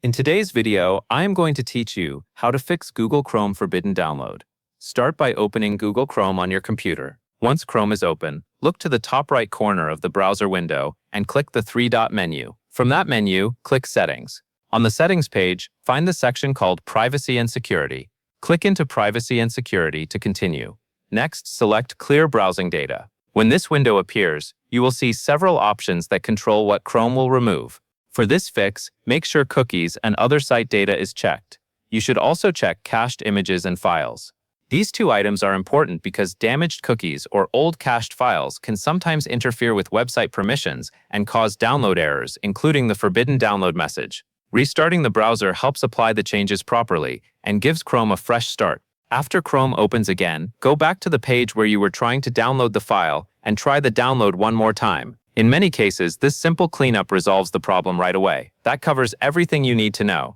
In today's video, I am going to teach you how to fix Google Chrome forbidden download. Start by opening Google Chrome on your computer. Once Chrome is open, look to the top right corner of the browser window and click the three-dot menu. From that menu, click Settings. On the Settings page, find the section called Privacy and Security. Click into Privacy and Security to continue. Next, select Clear Browsing Data. When this window appears, you will see several options that control what Chrome will remove. For this fix, make sure cookies and other site data is checked. You should also check cached images and files. These two items are important because damaged cookies or old cached files can sometimes interfere with website permissions and cause download errors, including the forbidden download message. Restarting the browser helps apply the changes properly and gives Chrome a fresh start. After Chrome opens again, go back to the page where you were trying to download the file and try the download one more time. In many cases, this simple cleanup resolves the problem right away. That covers everything you need to know.